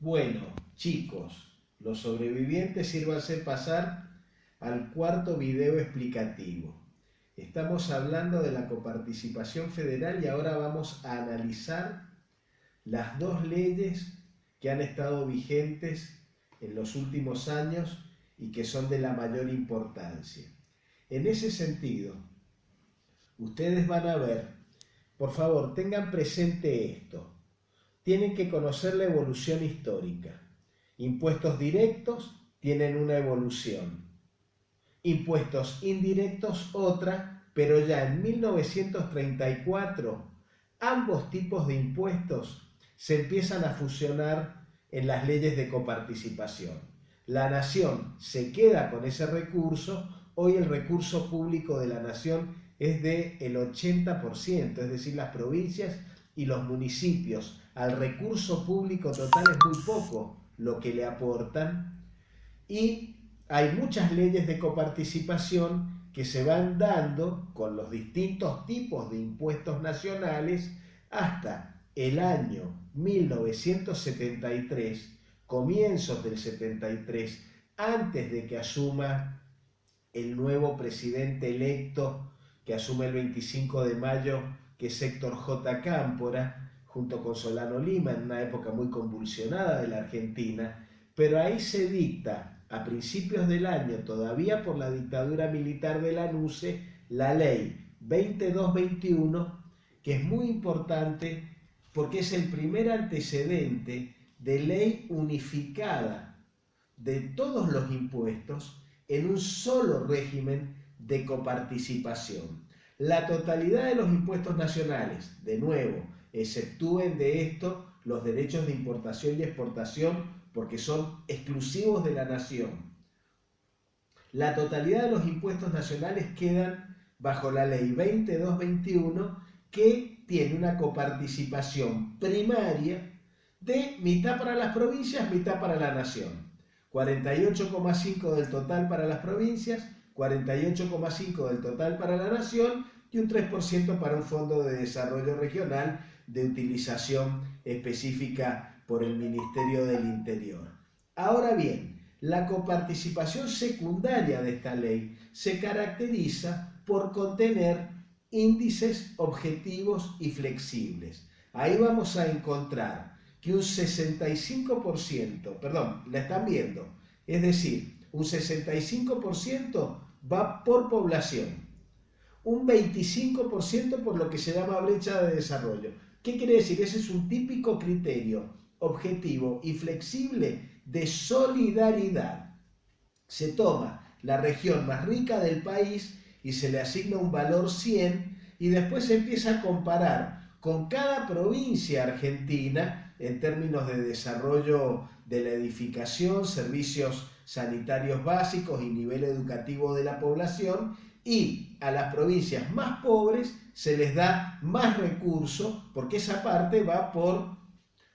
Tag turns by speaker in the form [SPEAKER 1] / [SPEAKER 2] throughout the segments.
[SPEAKER 1] Bueno, chicos, los sobrevivientes sírvanse pasar al cuarto video explicativo. Estamos hablando de la coparticipación federal y ahora vamos a analizar las dos leyes que han estado vigentes en los últimos años y que son de la mayor importancia. En ese sentido, ustedes van a ver, por favor, tengan presente esto. Tienen que conocer la evolución histórica. Impuestos directos tienen una evolución. Impuestos indirectos otra, pero ya en 1934 ambos tipos de impuestos se empiezan a fusionar en las leyes de coparticipación. La nación se queda con ese recurso. Hoy el recurso público de la nación es del 80%, es decir, las provincias y los municipios al recurso público total es muy poco lo que le aportan, y hay muchas leyes de coparticipación que se van dando con los distintos tipos de impuestos nacionales hasta el año 1973, comienzos del 73, antes de que asuma el nuevo presidente electo que asume el 25 de mayo, que es Héctor J. Cámpora, junto con Solano Lima, en una época muy convulsionada de la Argentina, pero ahí se dicta, a principios del año, todavía por la dictadura militar de Lanusse, la ley 2221, que es muy importante porque es el primer antecedente de ley unificada de todos los impuestos en un solo régimen de coparticipación. La totalidad de los impuestos nacionales, de nuevo, exceptúen de esto los derechos de importación y exportación porque son exclusivos de la nación. La totalidad de los impuestos nacionales quedan bajo la ley 2221, que tiene una coparticipación primaria de mitad para las provincias, mitad para la nación. 48,5% del total para las provincias, 48,5% del total para la nación y un 3% para un fondo de desarrollo regional de utilización específica por el Ministerio del Interior. Ahora bien, la coparticipación secundaria de esta ley se caracteriza por contener índices objetivos y flexibles. Ahí vamos a encontrar que un 65%, perdón, la están viendo, es decir, un 65% va por población, un 25% por lo que se llama brecha de desarrollo. ¿Qué quiere decir? Ese es un típico criterio objetivo y flexible de solidaridad. Se toma la región más rica del país y se le asigna un valor 100 y después se empieza a comparar con cada provincia argentina en términos de desarrollo de la edificación, servicios sanitarios básicos y nivel educativo de la población, y a las provincias más pobres se les da más recursos porque esa parte va por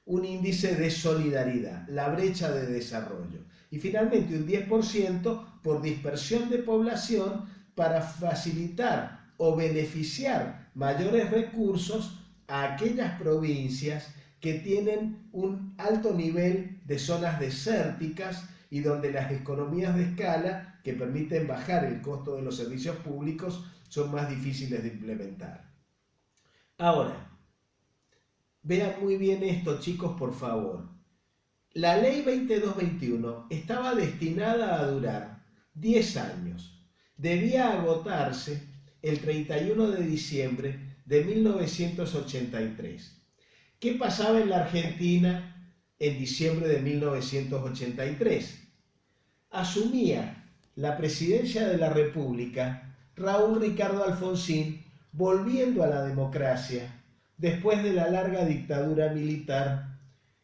[SPEAKER 1] un índice de solidaridad, la brecha de desarrollo. Y finalmente un 10% por dispersión de población para facilitar o beneficiar mayores recursos a aquellas provincias que tienen un alto nivel de zonas desérticas y donde las economías de escala que permiten bajar el costo de los servicios públicos son más difíciles de implementar. Ahora, vean muy bien esto, chicos, por favor. La ley 2221 estaba destinada a durar 10 años. Debía agotarse el 31 de diciembre de 1983. ¿Qué pasaba en la Argentina en diciembre de 1983? Asumía la presidencia de la República Raúl Ricardo Alfonsín, volviendo a la democracia después de la larga dictadura militar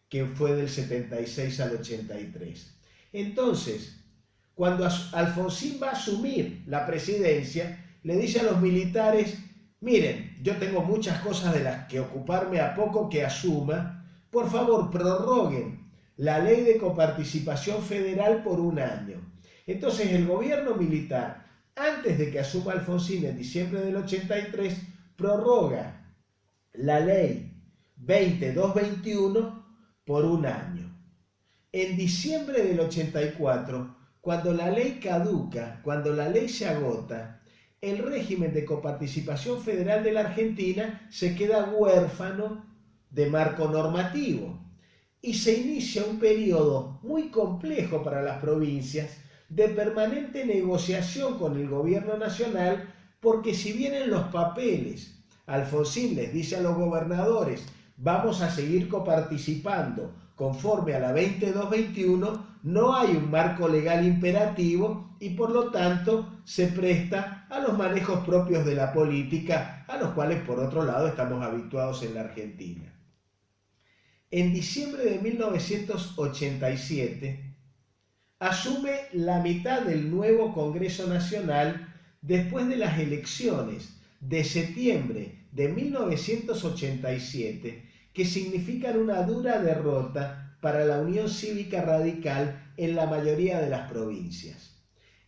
[SPEAKER 1] que fue del 76 al 83. Entonces, cuando Alfonsín va a asumir la presidencia, le dice a los militares: miren, yo tengo muchas cosas de las que ocuparme a poco que asuma, por favor prorroguen la ley de coparticipación federal por un año. Entonces el gobierno militar, antes de que asuma Alfonsín en diciembre del 83, prorroga la ley 2221 por un año. En diciembre del 84, cuando la ley caduca, cuando la ley se agota, el régimen de coparticipación federal de la Argentina se queda huérfano de marco normativo y se inicia un periodo muy complejo para las provincias de permanente negociación con el gobierno nacional, porque si bien en los papeles Alfonsín les dice a los gobernadores vamos a seguir coparticipando conforme a la 2221, no hay un marco legal imperativo y por lo tanto se presta a los manejos propios de la política, a los cuales por otro lado estamos habituados en la Argentina. En diciembre de 1987 asume la mitad del nuevo Congreso Nacional después de las elecciones de septiembre de 1987, que significan una dura derrota para la Unión Cívica Radical en la mayoría de las provincias.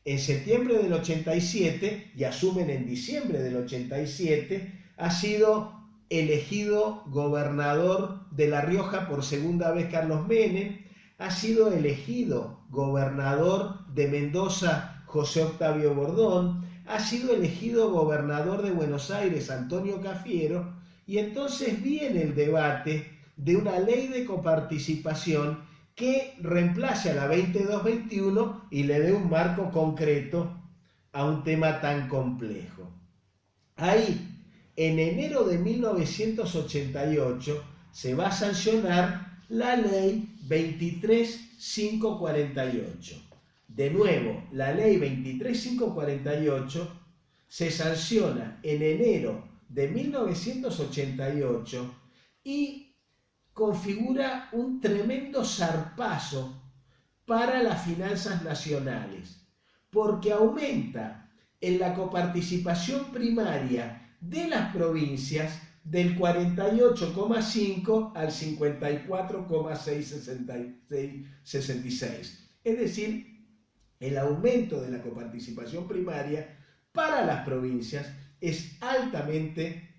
[SPEAKER 1] En septiembre del 87, y asumen en diciembre del 87, ha sido elegido gobernador de La Rioja por segunda vez Carlos Menem, ha sido elegido gobernador de Mendoza José Octavio Bordón, ha sido elegido gobernador de Buenos Aires Antonio Cafiero, y entonces viene el debate de una ley de coparticipación que reemplace a la 2221 y le dé un marco concreto a un tema tan complejo. Ahí, en enero de 1988, se va a sancionar la ley 23548. De nuevo, la ley 23548 se sanciona en enero de 1988 y configura un tremendo zarpazo para las finanzas nacionales, porque aumenta en la coparticipación primaria de las provincias del 48,5 al 54,666. Es decir, el aumento de la coparticipación primaria para las provincias es altamente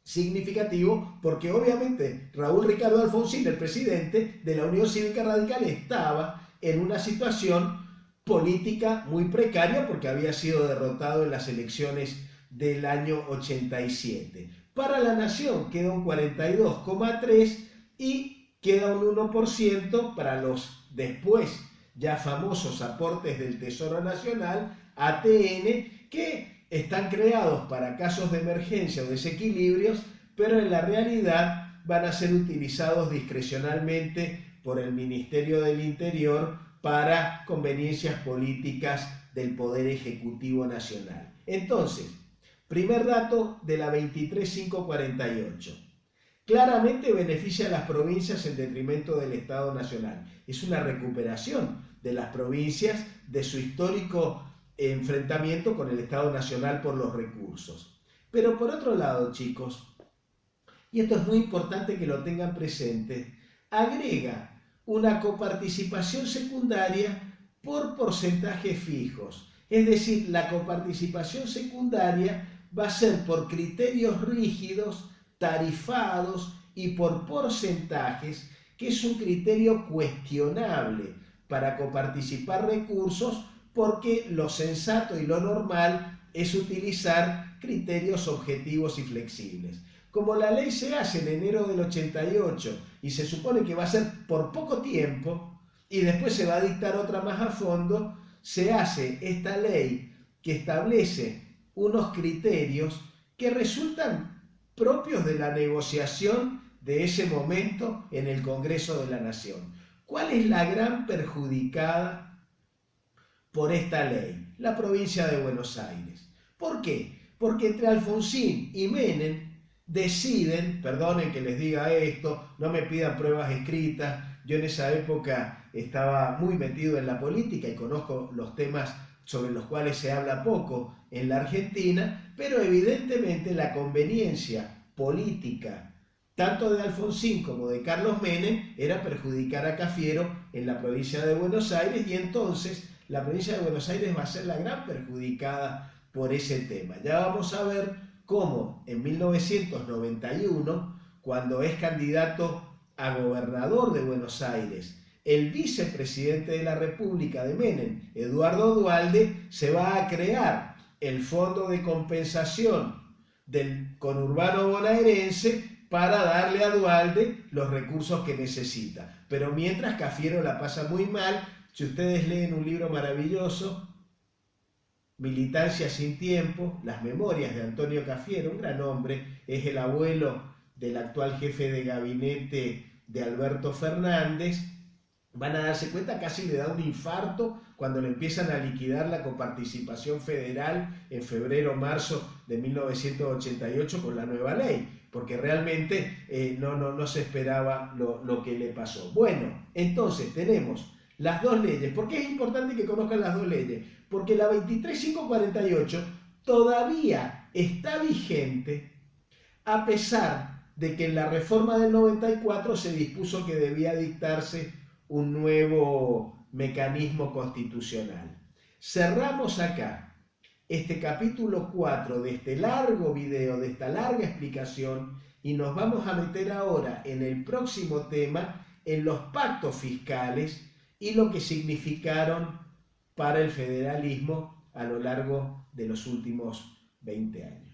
[SPEAKER 1] significativo, porque obviamente Raúl Ricardo Alfonsín, el presidente de la Unión Cívica Radical, estaba en una situación política muy precaria porque había sido derrotado en las elecciones del año 87. Para la nación queda un 42,3 y queda un 1% para los después ya famosos aportes del Tesoro Nacional, ATN, que están creados para casos de emergencia o desequilibrios, pero en la realidad van a ser utilizados discrecionalmente por el Ministerio del Interior para conveniencias políticas del Poder Ejecutivo Nacional. Entonces, primer dato de la 23548. Claramente beneficia a las provincias en detrimento del Estado Nacional. Es una recuperación de las provincias de su histórico enfrentamiento con el Estado Nacional por los recursos. Pero por otro lado, chicos, y esto es muy importante que lo tengan presente, agrega una coparticipación secundaria por porcentajes fijos. Es decir, la coparticipación secundaria va a ser por criterios rígidos, tarifados y por porcentajes, que es un criterio cuestionable para coparticipar recursos, porque lo sensato y lo normal es utilizar criterios objetivos y flexibles. Como la ley se hace en enero del 88 y se supone que va a ser por poco tiempo y después se va a dictar otra más a fondo, se hace esta ley que establece unos criterios que resultan propios de la negociación de ese momento en el Congreso de la Nación. ¿Cuál es la gran perjudicada por esta ley? La provincia de Buenos Aires. ¿Por qué? Porque entre Alfonsín y Menem deciden, perdonen que les diga esto, no me pidan pruebas escritas, yo en esa época estaba muy metido en la política y conozco los temas sobre los cuales se habla poco en la Argentina, pero evidentemente la conveniencia política tanto de Alfonsín como de Carlos Menem era perjudicar a Cafiero en la provincia de Buenos Aires, y entonces la provincia de Buenos Aires va a ser la gran perjudicada por ese tema. Ya vamos a ver cómo en 1991, cuando es candidato a gobernador de Buenos Aires el vicepresidente de la República de Menem, Eduardo Duhalde, se va a crear el Fondo de Compensación del conurbano bonaerense para darle a Duhalde los recursos que necesita. Pero mientras Cafiero la pasa muy mal. Si ustedes leen un libro maravilloso, Militancia sin tiempo, las memorias de Antonio Cafiero, un gran hombre, es el abuelo del actual jefe de gabinete de Alberto Fernández, van a darse cuenta, casi le da un infarto cuando le empiezan a liquidar la coparticipación federal en febrero o marzo de 1988 con la nueva ley, porque realmente no se esperaba lo que le pasó. Bueno, entonces tenemos las dos leyes. ¿Por qué es importante que conozcan las dos leyes? Porque la 23548 todavía está vigente a pesar de que en la reforma del 94 se dispuso que debía dictarse un nuevo mecanismo constitucional. Cerramos acá este capítulo 4 de este largo video, de esta larga explicación, y nos vamos a meter ahora en el próximo tema, en los pactos fiscales y lo que significaron para el federalismo a lo largo de los últimos 20 años.